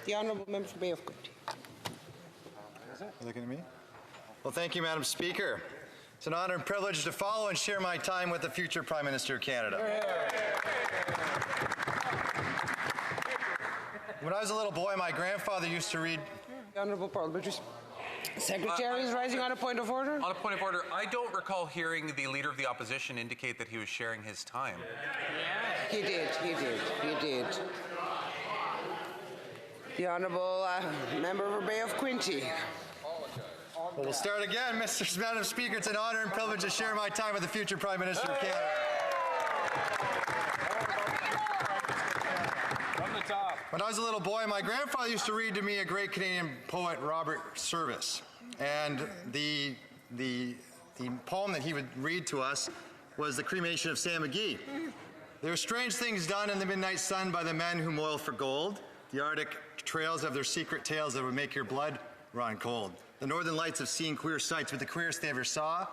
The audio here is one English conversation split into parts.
The Honourable Member for Bay of Quinte. Looking at me? Well, thank you, Madam Speaker. It's an honor and privilege to follow and share my time with the future Prime Minister of Canada. When I was a little boy, my grandfather used to read... The Honourable Parliamentary Secretary is rising on a point of order. On a point of order, I don't recall hearing the Leader of the Opposition indicate that he was sharing his time. He did. The Honourable Member for Bay of Quinte. Well, we'll start again, Madam Speaker. It's an honor and privilege to share my time with the future Prime Minister of Canada. From the top. When I was a little boy, my grandfather used to read to me a great Canadian poet, Robert Service. And the poem that he would read to us was The Cremation of Sam McGee. There are strange things done in the midnight sun by the men who moil for gold. The Arctic trails have their secret tales that would make your blood run cold. The Northern Lights have seen queer sights, but the queerest they ever saw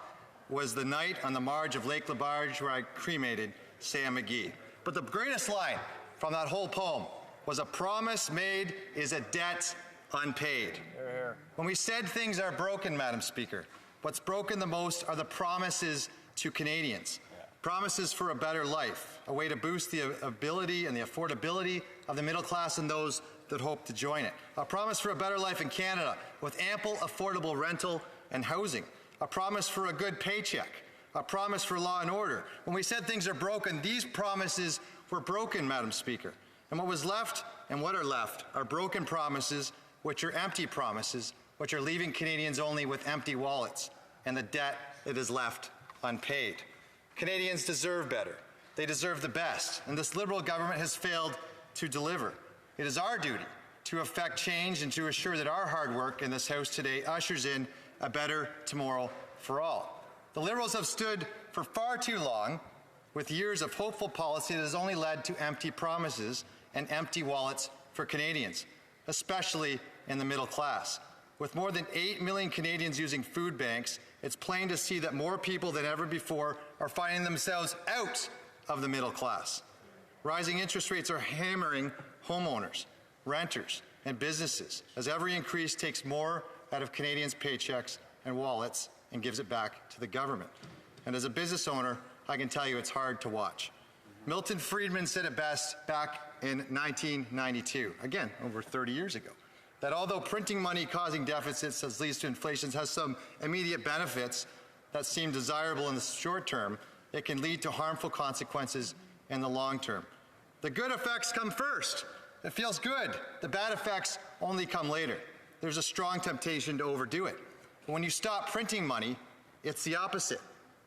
was the night on the marge of Lake LaBarge where I cremated Sam McGee. But the greatest line from that whole poem was, "A promise made is a debt unpaid." When we said things are broken, Madam Speaker, what's broken the most are the promises to Canadians. Promises for a better life, a way to boost the ability and the affordability of the middle class and those that hope to join it. A promise for a better life in Canada with ample affordable rental and housing. A promise for a good paycheck. A promise for law and order. When we said things are broken, these promises were broken, Madam Speaker. And what was left and what are left are broken promises, which are empty promises, which are leaving Canadians only with empty wallets and the debt that is left unpaid. Canadians deserve better. They deserve the best, and this Liberal government has failed to deliver. It is our duty to effect change and to assure that our hard work in this House today ushers in a better tomorrow for all. The Liberals have stood for far too long with years of hopeful policy that has only led to empty promises and empty wallets for Canadians, especially in the middle class. With more than 8 million Canadians using food banks, it's plain to see that more people than ever before are finding themselves out of the middle class. Rising interest rates are hammering homeowners, renters, and businesses, as every increase takes more out of Canadians' paychecks and wallets and gives it back to the government. And as a business owner, I can tell you it's hard to watch. Milton Friedman said it best back in 1992, again, over 30 years ago, that although printing money causing deficits that leads to inflation has some immediate benefits that seem desirable in the short term, it can lead to harmful consequences in the long term. The good effects come first. It feels good. The bad effects only come later. There's a strong temptation to overdo it. But when you stop printing money, it's the opposite.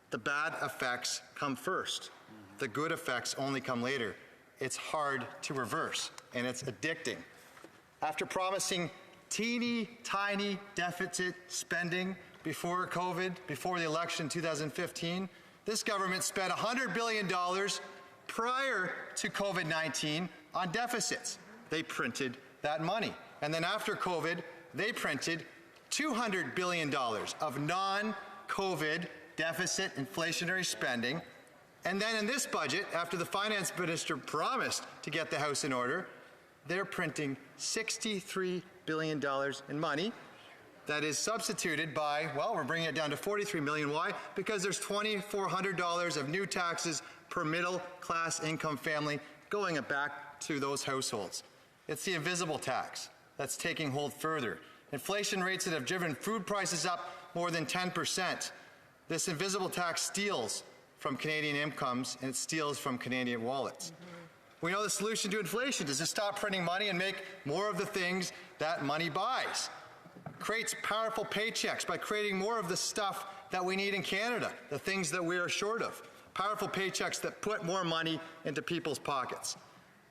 The bad effects come first. The good effects only come later. It's hard to reverse, and it's addicting. After promising teeny tiny deficit spending before COVID, before the election in 2015, this government spent $100 billion prior to COVID-19 on deficits. They printed that money. And then after COVID, they printed $200 billion of non-COVID deficit inflationary spending. And then in this budget, after the finance minister promised to get the House in order, they're printing $63 billion in money that is substituted by, well, we're bringing it down to $43 million. Why? Because there's $2,400 of new taxes per middle class income family going back to those households. It's the invisible tax that's taking hold further. Inflation rates that have driven food prices up more than 10%. This invisible tax steals from Canadian incomes and it steals from Canadian wallets. We know the solution to inflation is to stop printing money and make more of the things that money buys. Creates powerful paychecks by creating more of the stuff that we need in Canada, the things that we are short of. Powerful paychecks that put more money into people's pockets.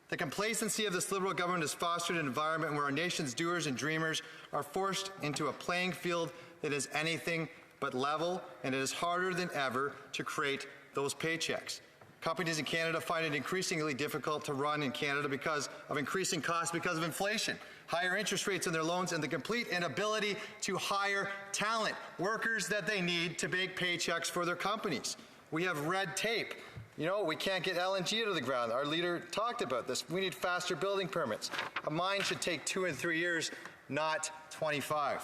The complacency of this Liberal government has fostered an environment where our nation's doers and dreamers are forced into a playing field that is anything but level, and it is harder than ever to create those paychecks. Companies in Canada find it increasingly difficult to run in Canada because of increasing costs because of inflation, higher interest rates on their loans, and the complete inability to hire talent, workers that they need to make paychecks for their companies. We have red tape You know, we can't get LNG to the ground. Our leader talked about this. We need faster building permits. A mine should take 2 and 3 years, not 25.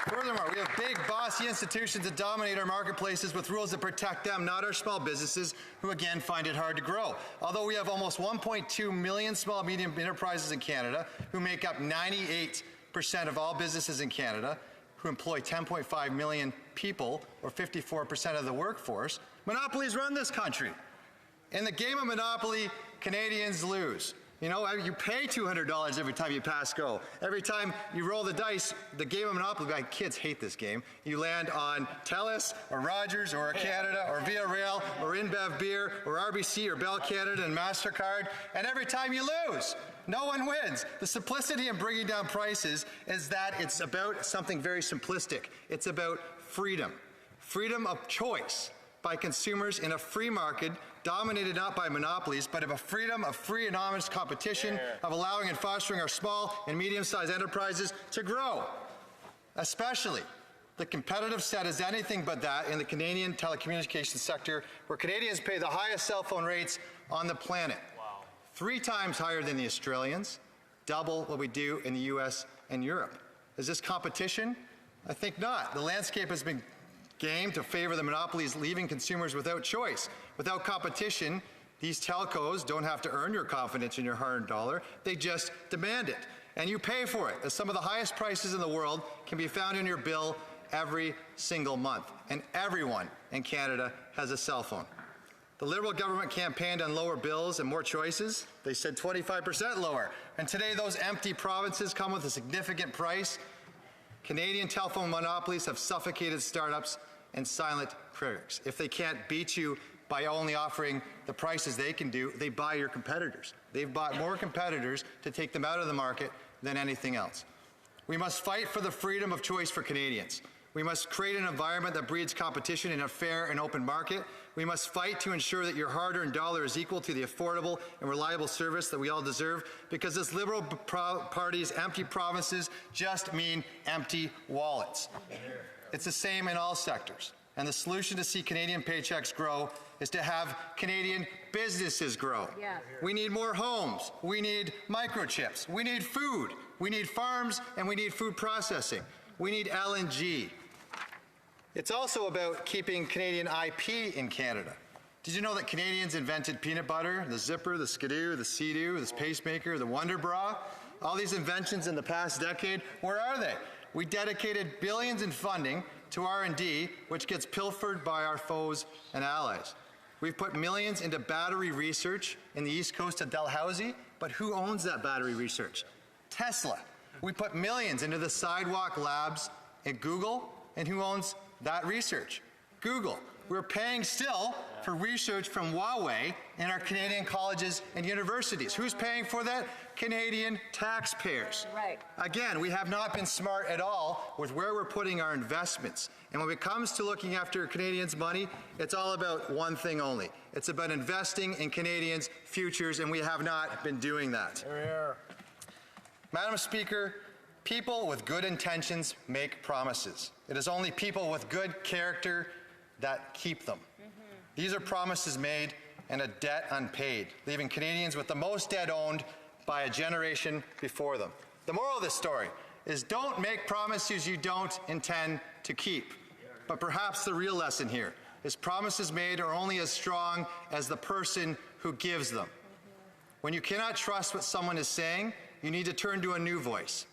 Furthermore, we have big, bossy institutions that dominate our marketplaces with rules that protect them, not our small businesses, who again find it hard to grow. Although we have almost 1.2 million small medium enterprises in Canada, who make up 98% of all businesses in Canada, who employ 10.5 million people, or 54% of the workforce, monopolies run this country. In the game of Monopoly, Canadians lose. You know, you pay $200 every time you pass go. Every time you roll the dice, the game of Monopoly, my kids hate this game, you land on TELUS or Rogers or Canada or Via Rail or InBev Beer or RBC or Bell Canada and MasterCard, and every time you lose. No one wins. The simplicity in bringing down prices is that it's about something very simplistic. It's about freedom. Freedom of choice by consumers in a free market dominated not by monopolies, but of a freedom of free and honest competition, of allowing and fostering our small and medium-sized enterprises to grow. Especially, the competitive set is anything but that in the Canadian telecommunications sector, where Canadians pay the highest cell phone rates on the planet. Wow. 3 times higher than the Australians, double what we do in the US and Europe. Is this competition? I think not. The landscape has been game to favor the monopolies, leaving consumers without choice. Without competition, these telcos don't have to earn your confidence in your hard-earned dollar. They just demand it. And you pay for it, as some of the highest prices in the world can be found in your bill every single month. And everyone in Canada has a cell phone. The Liberal government campaigned on lower bills and more choices. They said 25% lower. And today those empty provinces come with a significant price. Canadian telephone monopolies have suffocated startups and silent critics. If they can't beat you by only offering the prices they can do, they buy your competitors. They've bought more competitors to take them out of the market than anything else. We must fight for the freedom of choice for Canadians. We must create an environment that breeds competition in a fair and open market. We must fight to ensure that your hard-earned dollar is equal to the affordable and reliable service that we all deserve, because this Liberal Party's empty provinces just mean empty wallets. It's the same in all sectors. And the solution to see Canadian paychecks grow is to have Canadian businesses grow. Yeah. We need more homes. We need microchips. We need food. We need farms, and we need food processing. We need LNG. It's also about keeping Canadian IP in Canada. Did you know that Canadians invented peanut butter, the zipper, the skidoo, the sea-doo, the pacemaker, the Wonder Bra? All these inventions in the past decade, where are they? We dedicated billions in funding to R&D, which gets pilfered by our foes and allies. We've put millions into battery research in the east coast of Dalhousie, but who owns that battery research? Tesla. We put millions into the Sidewalk Labs at Google, and who owns that research? Google. We're paying still for research from Huawei in our Canadian colleges and universities. Who's paying for that? Canadian taxpayers. Right. Again, we have not been smart at all with where we're putting our investments. And when it comes to looking after Canadians' money, it's all about one thing only. It's about investing in Canadians' futures, and we have not been doing that. Here. Madam Speaker, people with good intentions make promises. It is only people with good character that keep them. These are promises made and a debt unpaid, leaving Canadians with the most debt owned by a generation before them. The moral of this story is don't make promises you don't intend to keep. But perhaps the real lesson here is promises made are only as strong as the person who gives them. When you cannot trust what someone is saying, you need to turn to a new voice.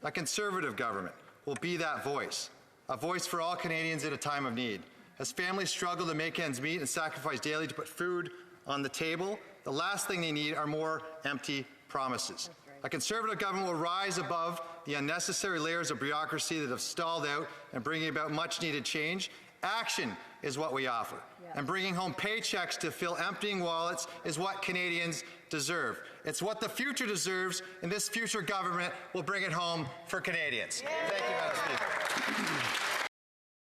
A Conservative government will be that voice, a voice for all Canadians at a time of need. As families struggle to make ends meet and sacrifice daily to put food on the table, the last thing they need are more empty promises. A Conservative government will rise above the unnecessary layers of bureaucracy that have stalled out and bringing about much-needed change. Action is what we offer. And bringing home paychecks to fill emptying wallets is what Canadians deserve. It's what the future deserves, and this future government will bring it home for Canadians. Thank you, Madam Speaker.